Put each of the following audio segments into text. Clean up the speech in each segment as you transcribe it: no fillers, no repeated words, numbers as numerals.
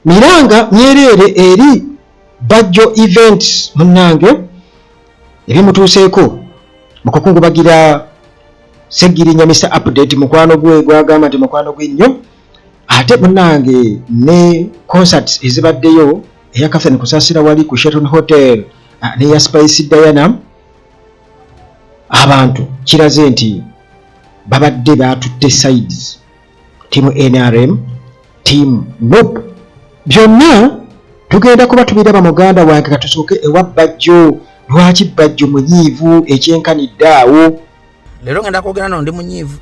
Miranga myerere eri Bajjo event munnange ebimutuuseeko mukukungubagira Segirinya Mr. Update mukwano gwe gwagamba nti mukwano gwe nnyo ate munnange ne concerts ezibaddeyo eya Catherine Kusasira wali ku Sheraton Hotel ne ya Spice Diana abantu kiraze nti babadde batutte sides timu NRM team NUP byonna tugenda kuba tubiraba muganda wange katusooke ewa Bajjo lwaki Bajjo munyiivu ekyenkanidde awo lero ngenda kwogera no ndi munyiivu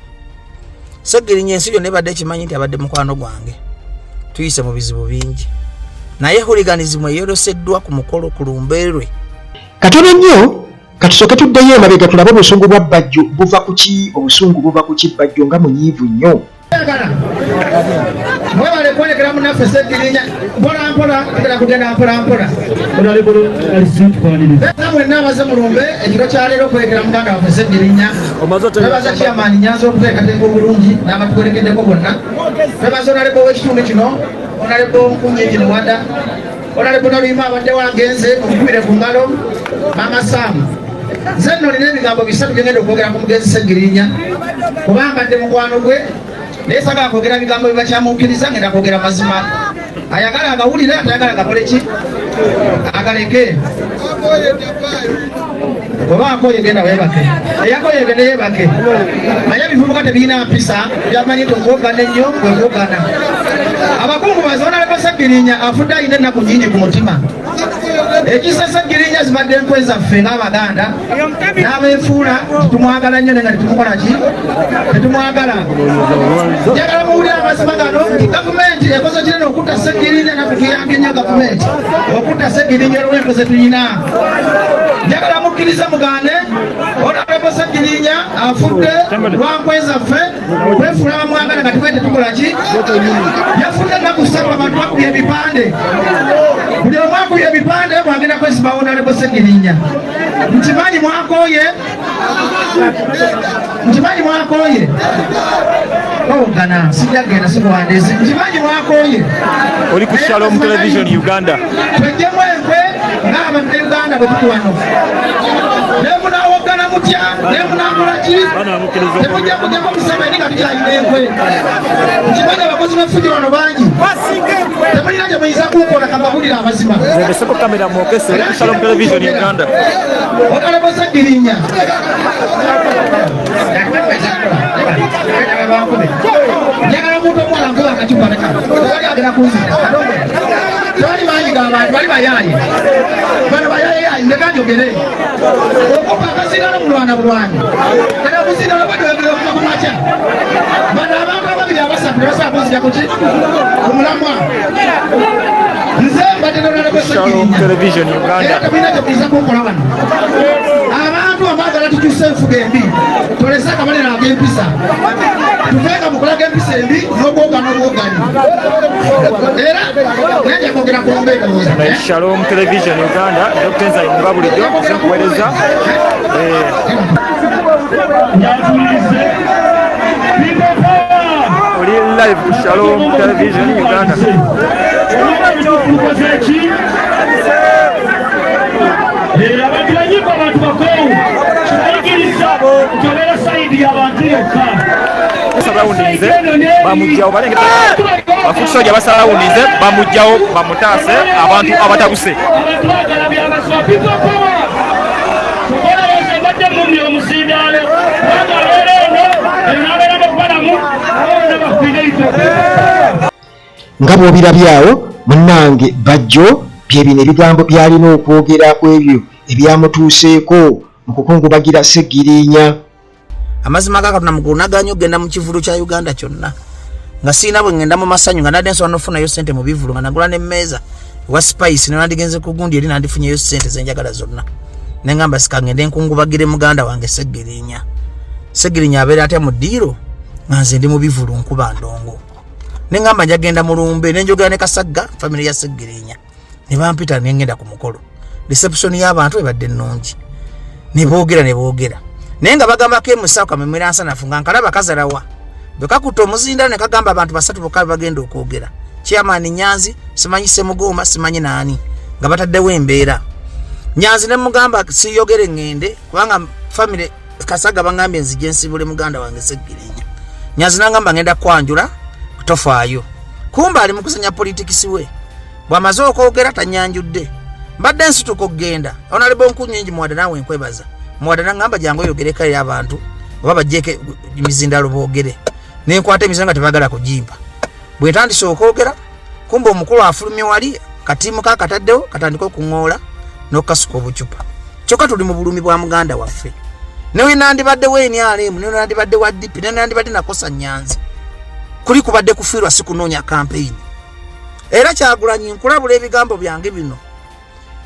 Segirinya ensi yonna ebadde ekimanyi nti abadde mukwano gwange tuyise mu bizibu bingi naye hooliganism eyeroseddwa ku mukolo ku lumbeerwe katono nnyo katusooke tuddeyo emabega tulabe obusungu bwa Bajjo buva ku ki obusungu buva ku ki Bajjo nga munyiivu nnyo mwebale kwonekera munaffe Segirinya mpola tugenda kugenda mpola mwenna abaze mulumbe ekiro kyaleero kwekera muganda waffe Segirinya twebaza chairman Nyanza okuteekateeka obulungi n'abatukolekeddeko bonna twebaza onalebo w'ekitundu kino onalebo Nkunyegine Wada onalebo Naluyima abadde wangenze omukubire ku ngalo Mama Sam nze nno nina ebigambo bisatu byengenda okwogera ku mugenzi Segirinya kubanga mbadde mukwano gwe naye sagala kwogera bigambo bibakyamukkiriza ngenda kwogera mazima ayagala agawulire atayagala agakole ki agaleke oba akoye genda webake eyakoye genda yebake manya bivubuka tebirina mpisa byamanyi tokuwogana ennyo kwekuwogana abakungu bazoona leko Segirinya afudde ayina ennaku nyingi ku mutima ekisa Segirinya zibadde enkwe zaffe ng'Abaganda n'abeefuula tetumwagala nnyo nenga tetumukola ki tetumwagala njagala muwulire amazima gano nti gavumenti ekoze kinene okutta Segirinya naffe tuyambe nnyo gavumenti okutta Segirinya olw'enko ze tuyina njagala mukkiriza mugane onalebo Segirinya afudde lwa nkwe zaffe okwefuula bamwagala nga tuffe tetukola ki yafudde ennaku ssatu abantu bakubye ebipande buli omu akubye ebipande bwagenda kwesibawo onalebo Segirinya nkimanyi mwakoye ogana sijagenda sikuwandizi nkimanyi mwakoye oli ku Shalom Television Uganda twejjemu enkwe ng'abantu Uganda bwe tuti wano nemunawogana mutya nemunakolaki temujja kujjako Museveni nga tukyalina enkwe nkimanyi abakozi b'effujjo wano bangi temulina gye muyinza kukola kababulira amazima zendeseko kamera mwokese oli ku Shalom Television Uganda onalebo Segirinya njagala omuntu omuwala nkuba akacupa tewali agenda kunzita tewali manyi g'abantu bali bayaaye bano bayayeyayi ndekanjogere okupa akasindano mulwana bulwanyi era omusindano badwegere okuva ku makya bano abantu ababiri abasatu tebasobola kunzita kuki ku mulamwa nze mbadde nonalebo Segirinya era tebirina gyekuyinza kunkola wano abantu abaagala tukyuse enfuga embi tolese akabalira ag'empisa tuveenga mukulaga empisa embi n'obwogana obwogani era nanja kwogera ku mbeera Shalom Television Uganda Dr. Nzai Munga bulijjo nkuweereza oli live ku Shalom Television Uganda abagiranyiko abantu bakowu kibagiriza okyobeera sayidi y'abantu yokka basalawunize bamugjawo bafukisoja basalawunize bamugjawo bamutaase abantu abatabuse abantu bagala byabaswa pipopowa tukola bose badde mumye omusindaalo bagabeera eno enabeera bakubalamu abona bakubineito nga bw'obirabyawo munnange Bajjo byebino ebigambo byalina okwogera ku ebyo ebyamutuuseeko mu kukungubagira Segirinya amazima gakatuna mugunaganya ogenda mu kivulu kya Uganda kyonna nga siina bwe ngenda mu masanyu nga nadde nsobola nofunayo ssente mu bivulu nga nagula n'emmeeza ewa Spice ne nandigenze ku gundi eri nandifunyeyo ssente zenjagala zonna ne ngamba sika ngende nkungubagire muganda wange Segirinya abeera atya mu ddiiro nga nze ndi mu bivulu nkuba ndongo ne ngamba njagenda mu lumbe ne njogera ne Kasagga family ya Segirinya ne bampita ne ngenda ku mukolo reception y'abantu ebadde nnungi ne boogera naye nga bagambako emusaka memweransa nafunga nkalaba kazalawa bwe kakuta omuzindalo ne kagamba abantu basatu bokka bagenda okwogera chairman Nyanzi simanyi Semugoma simanyi nani nga bataddewo embeera Nyanzi ne mugamba siyogere ngende kubanga family Kasaga bangambye nzije nsibule muganda wange Seggirinya Nyanzi nangamba ngenda kwanjula kutofaayo kumba ali mukusanya politics we bwamaze okwogera tanyanjudde mbadde nsituko kugenda Honorable Nkunyingi Muwada nawe nkwebaza Muwada nangamba jango yogereka ya abantu baba jeke mizindalo boogere nenkwata emizanga tebagala kujimba bwe tandise okwogera kumba omukulu afulumye wali katimu kakataddewo katandika okungoola n'okukasuka obucupa kyokka tuli mu bulumi bwa muganda waffe newe nandibadde weeni alemu newe nandibadde wa DP newe nandibadde nakosa Nyanzi kuli kubadde kufiirwa si kunoonya campaign era Kyagulanyi nkulabula ebigambo byange bino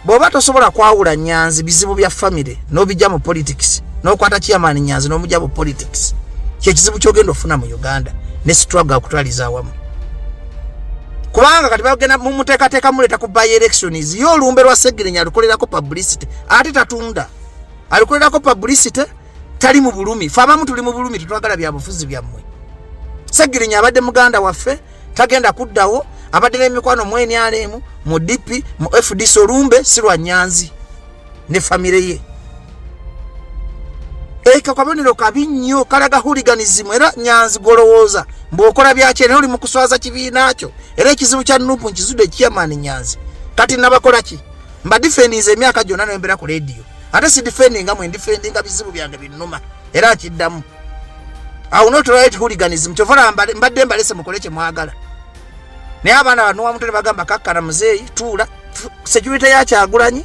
bw'oba tosobola kwawula Nyanzi bizibu bya family n'obijja mu politics n'okwata chairman Nyanzi n'omujja mu politics kyekizibu kyogenda ofuna mu Uganda ne struggle akutwaliza awamu kubanga kati bagenda mu muteekateeka muleta ku by elections yo olumbe lwa Seggirinya alukolerako publicity ate tatunda alukolerako publicity tali mu bulumi fama mtu tuli mu bulumi tutwagala bya bufuzi byammwe Seggirinya abadde muganda waffe tagenda kuddawo abadde n'emikwano mweni alemu mu DP mu FDC olumbe sirwa Nyanzi ne family ye eka kabonero kabinyo kalaga hooliganism era Nyanzi golowooza mbokola byakye ne oli mu kuswaza kibiina kyo era ekizibu kya Nuupu nkizude chairman Nyanzi kati nabakola ki mba defendinze emyaka gyonna n'embera ku radio ate si defendinga mwe defendinga bizibu byange binnuma era kiddamu awo not right hooliganism kyovana mbadde mbalese mukole kye mwagala naye abaana bano wamutwe bagamba kakkana muzeeyi tuula security ya Kyagulanyi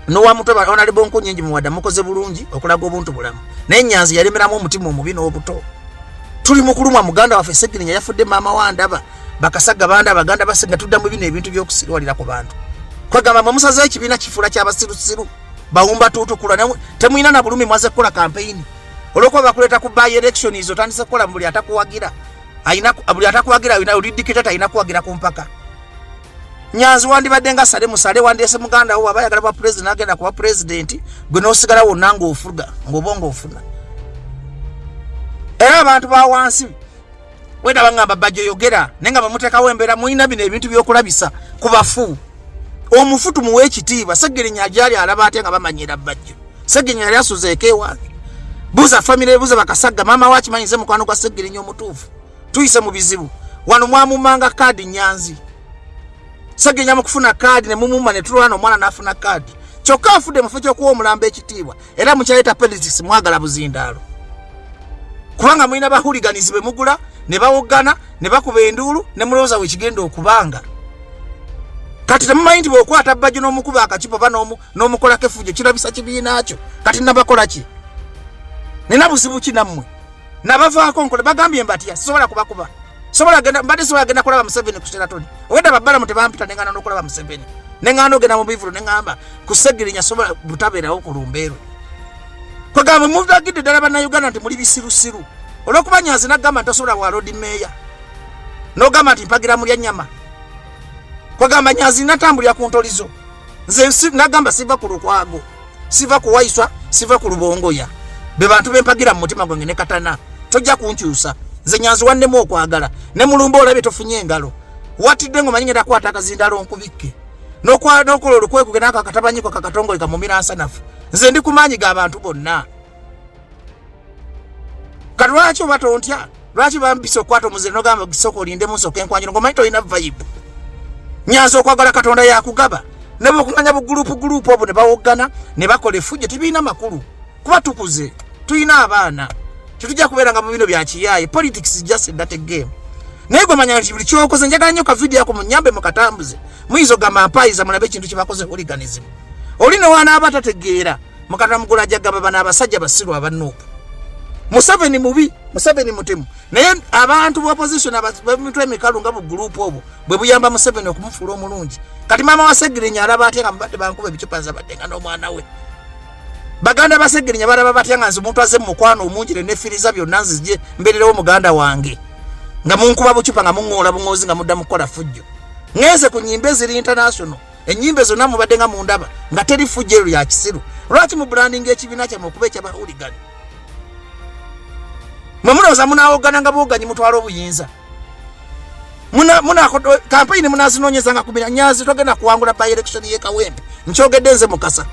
no mutwe Honorable Nkunyingi Muwada mukoze bulungi okulaga obuntu bulamu naye Nyanzi yalemeramu omutima omubi n'obuto tuli mukulumwa muganda waffe Seggirinya yafudde mama wandaba bakasaga banda baganda basenga tuddamu bino ebintu by'okusirwalira ku bantu kwagamba musaza ekibiina kifula ky'abasirusiru bawumba tutukula temuyina na bulumi mwaze kukola campaign olwokuba bakuleta ku by election izo tandise kukola buli atakuwagira buli atakuwagira alina olidikitata alina kuwagira ku mpaka Nyanzi wandibadde nga sale musale wandese muganda wo abayagala ba president agenda kuba president gwe nosigala wonna ng'ofuga ng'obongo ofuna era abantu ba wansi wenda bangamba bajjo yogera nenga bamuteekawo embeera muyina bino ebintu by'okulabisa ku bafu omufutu muwe ekitiibwa Seggirinya ajali alaba ate nga bamanyira bajjo Seggirinya yali asuzeeko ewange buza family buza bakasaga mama wakimanyize mukwano gwa Seggirinya omutuufu tuyise mu bizibu wano mwamumanga kaadi Nyanzi Seggirinya mukufuna kaadi ne mumuma ne tulwana omwana n'afuna kaadi kyokka afudde mu kifo ky'okuwa omulamba ekitiibwa era mukyaleeta politics mwagala buzindaalo kubanga mulina bahooliganizi be mugula ne bawogana ne bakuba enduulu ne mulowooza wekigenda okubanga kati temumanyi nti bw'okwata bajjo n'omukuba akakipo oba n'omukolako effujjo kirabisa kibiina kyo kati nabakola ki nina buzibu ki nammwe nabavaako nkole bagambye mbatya sisobola kubakuba mbadde sobola genda kulaba Museveni ku Sheraton owedda babbalamu tebampita neŋŋaana n'okulaba Museveni neŋŋaana ogenda mu bivulo neŋŋamba ku Seggirinya sobola butabeerawo ku lumbeerwe kwegamba muvagidde ddala bannayuganda nti muli bisirusiru olw'okuba Nyanzi nagamba nti tosobola bwa road meya n'ogamba nti mpagira mulya nnyama kwegamba Nyanzi natambulira ku ntolizo nze nagamba siva ku Lukwago siva ku Waiswa siva ku Lubongoya be bantu bempagira mu mutima gwange ne katana tojja kunkyusa nze Nyanzi wannemu okwagala ne mulumba olabye tofunye engalo watidde ngo manyingenda kwata akazindalo nkubikke n'okola olukwekuge n'ako akatabanyiko kakatongole kamumira nsanafu nze ndi kumaanyi ga bantu bonna kati lwaki oba tontya lwaki bambisa okwata omuzire n'ogamba gisoko olindemu nsooka enkwanjiro ng'omanyi tolina vibe Nyanzi okwagala Katonda yakugaba ne bw'okunganya bugulupu obwo ne bawogana ne bakola effujjo tibiina makulu kuba tukuze tuyina abaana tetujja kubeera nga mu bino bya kiyaaye politics is just that game naye gwe manya nti buli kyokoze njagala nnyo ka video yako munyambe mukatambuze muyinza ogamba mpayiza mulabe ekintu kye bakoze hooliganism oli ne wanaaba tategeera mukatala mugula jagamba bana abasajja basiru aba Nuupu Museveni mubi Museveni mutemu naye abantu bu opposition abamitwe emikalu nga bu group obwo bwe buyamba Museveni okumufuula omulungi kati mama wa Seggirinya alaba atya nga mbadde bankuba ebicupa nzabadde nga n'omwana we baganda ba Seggirinya balaba batya nga nze omuntu azze mu mukwano omunjire nefiriza byonna nzije mbererewo muganda wange nga munkuba bucupa nga muŋŋoola buŋoozi nga mudda mukola fujjo ngeze ku nyimbe ziri international enyimbe zonna mubadde nga mundaba nga teri fujjo lya kisiru lwaki mu branding ekibiina kyammwe okuba eky'abahooligan mwe mulowooza munaawogana nga booganyi mutwala obuyinza muna campaign munazinonyeza nga kumira Nyanzi togenda kuwangula by election ye Kawempe nchogedde nze Mukasa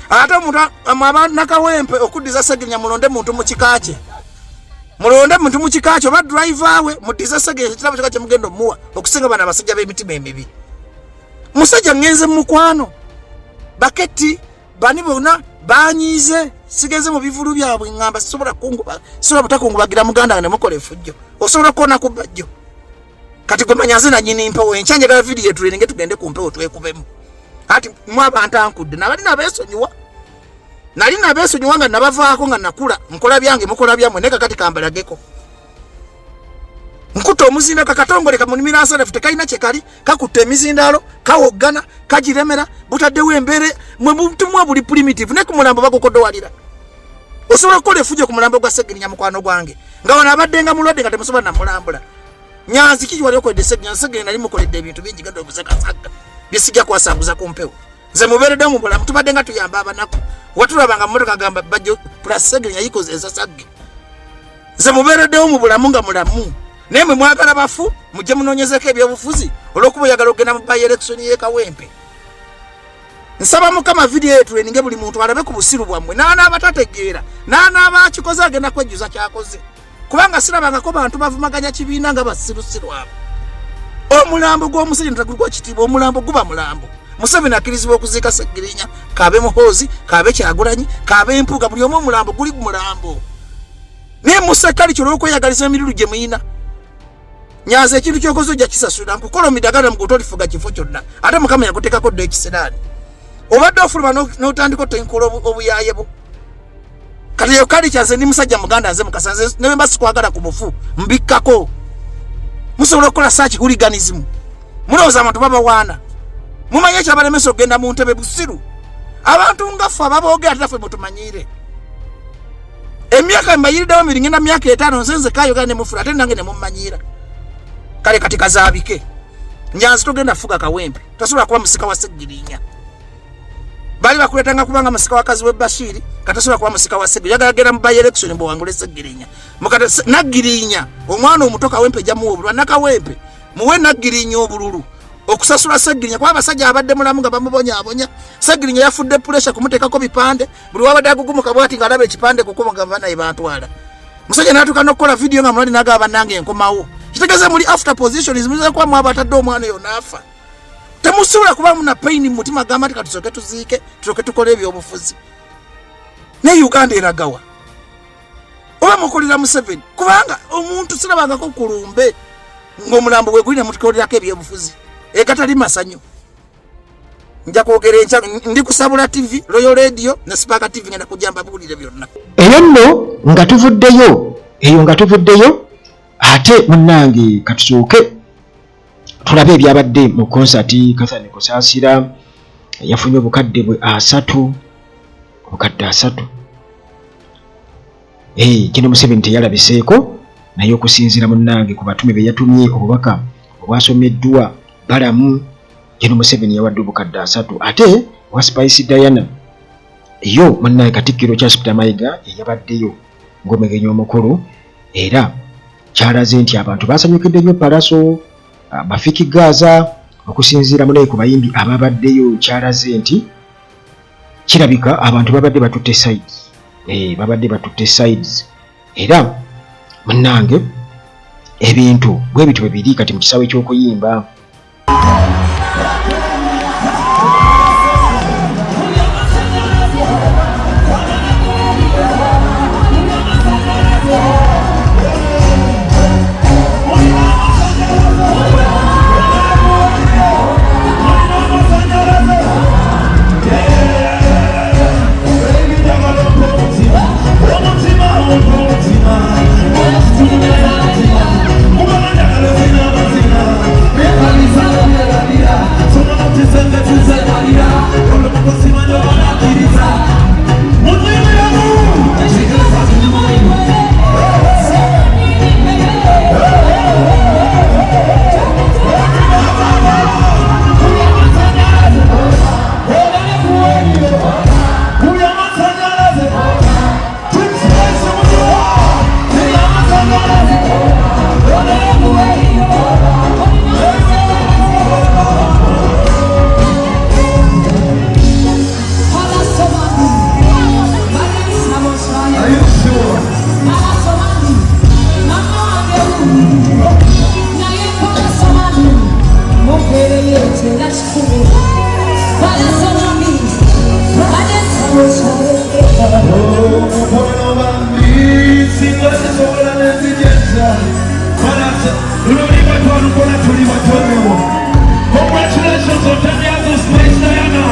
ate omuntu amabana Kawempe okudiza Segirinya mulonde muntu mu kikache mulonde muntu mu kikache oba driver we mudiza Segirinya kitabo kikache mugendo muwa okusinga bana basajja b'emitima emibi musajja ngenze mukwano baketi bani bona banyize sigeze mu bivulu byabwe ngamba sobola kunguba sobola butakungubagira muganda ne mukole fujjo osobola kona kubajjo kati gwe manyaze na nyini mpewo enchanje ga video tulenge tugende ku mpewo twekubemu ati mwabanta ankudde nabali nabesonyiwa nali nabesonyiwa nga nabavaako nga nakula nkola byange mukola byamwe neka kati kambalageko nkuto omuzinda kakatongole kamunimira asana fute kaina chekali kakutte emizindalo kawogana kajiremera butaddewo embere mwe muntu mwa buli primitive ne kumulambo bakokodowalira osobola kola efujjo ku mulambo gwa Segirinya mukwano gwange nga wana abadde nga mulwadde nga temusobola na mulambula Nyanzi kiki wali okoledde Segirinya nali mukoledde ebintu bingi gado obuzakasaka byesijja kwasanguza ku mpewo nze muberedde mu bulamu tubadde nga tuyamba abanaku watulabanga mmotoka gamba bajjo plus Segirinya yikoze esasagge nze mubereddewo mu bulamu nga mulamu nemwe mwagala bafu mujje munonyezeko ebyobufuzi olwokuba oyagala ogenda mu by election ye Kawempe nsaba mukama video yetu eninge buli muntu alabe ku busiru bwamwe nana abatategeera nana abakikoze agenda kwejjuza kyakoze kubanga sirabangako bantu bavumaganya kibiina nga basirusiru abo omulambo gw'omusajja ntagulwa kitiibwa omulambo guba mulambo Museveni akirizibwa okuziika Segirinya kabe Muhoozi kabe Kyagulanyi kabe Mpuuga buli omu omulambo guli mulambo ne musekali kyolwokweyagaliza emirudu gye muyina Nyanzi ekintu kyokoze ojja kisasula nkukola midagala mu kutolifuga kifo kyonna ate mukama yakuteekako dde ekiserani obadde ofuluma n'otandika tenkola obuyayebo kati yokali kyanze ndi musajja muganda nze Mukasa ne bemba sikwagala ku bufu mbikkako musobola okukola search hooliganism mulowooza abantu babawaana mumanye ekyabalemesa okugenda mu ntebe busiru abantu nga ffe ababoogera ate naffe mutumanyiire emyaka mbayiriddewo miringa na myaka 5 nzenze kayogera ne mufula ate nange ne mummanyiira kale kati kazaabike Nyanzi togenda fuga Kawempe tasobola kuba musika wa Segirinya bali bakuletanga kubanga musika wa kazi we Bashiri katasobola kuba musika wa Segirinya yagala mu by election mbo wangule Segirinya mukata Nagirinya omwana omuto Kawempe jamu obulwa na Kawempe muwe Nagirinya obululu okusasula Segirinya kwa abasajja abadde mulamu nga bamubonya abonya Segirinya yafudde pressure kumutekako bipande buli wabadde agugumuka bwati nga alabe ekipande kukuba nga bana ebantwala musajja natuka nokola video nga mulali nagaba nange enkomawo kitegeze muri after position izimiza kwa mwabatadde omwana yo nafa temusubira kuba muna pain mutima gamba tikatusoke tuziike tusoke tukole ebyobufuzi ne Uganda eragawa oba mukolera Museveni kubanga omuntu sirabangako kulumbe ng'omulambo gwe gulina mutukolerako ebyobufuzi ekatali masanyo nja kwogera encha ndi kusabula TV Royal Radio ne Spark TV ngenda kujamba bulire byonna eyo nno nga tuvuddeyo eyo nga tuvuddeyo ate munnange katusooke tulabe ebyabadde mu konsati Kathleen Kusaasira yafunye obukadde bwe 3 obukadde 3 kino Museveni teyalabiseeko naye okusinziira munnange ku batume be yatumye obubaka obwasomeddwa balamu kino Museveni yawadde obukadde 3 ate wa Spice Diana yo munnange Katikkiro Charles Peter Mayiga yabaddeyo ng'omugenyi omukulu era kyalaze nti abantu basanyukidde nnyo Palaso Bafiki Gaza okusinziira munaye ku bayimbi ababaddeyo kyalaze nti kirabika abantu babadde batutte sides babadde batutte sides era munnange ebintu bwe bitwe biri kati mu kisaawe ky'okuyimba Congratulations on 10 years of Space Diana.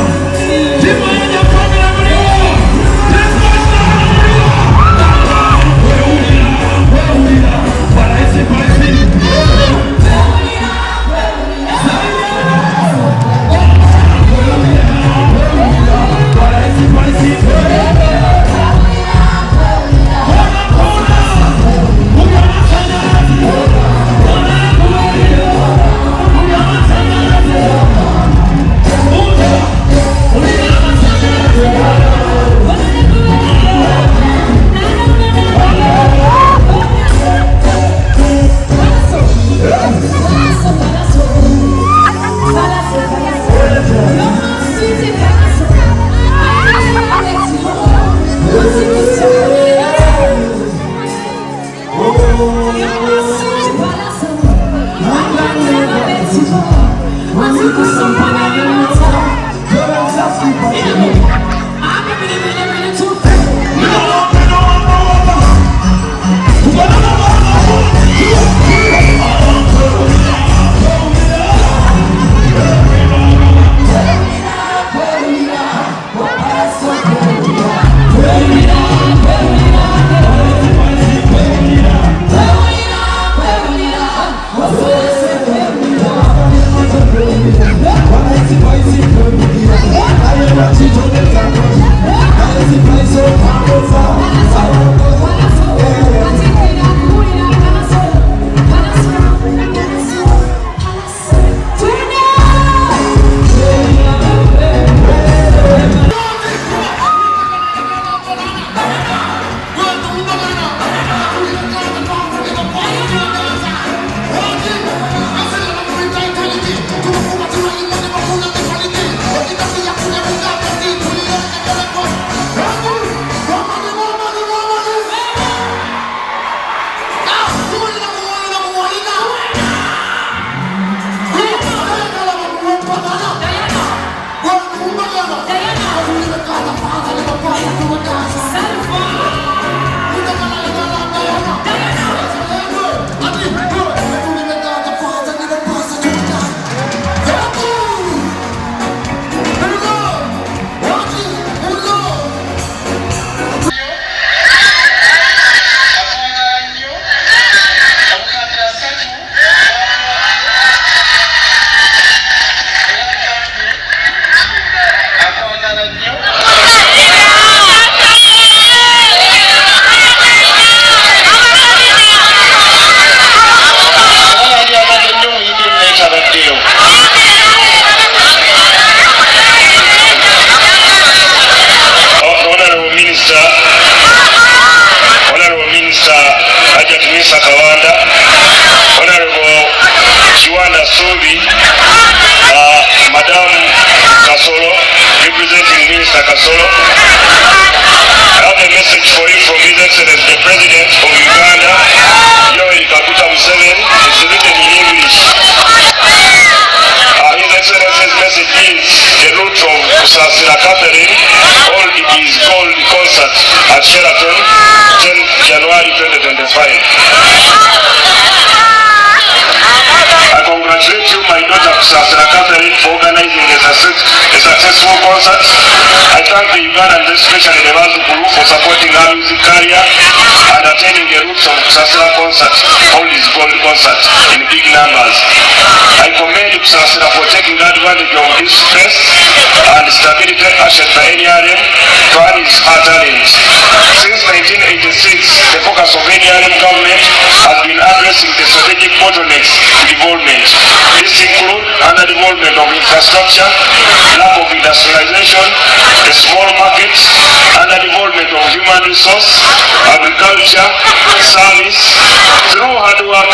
Infrastructure, lack of industrialization, the small markets, and the development of human resource, agriculture, service, through hard work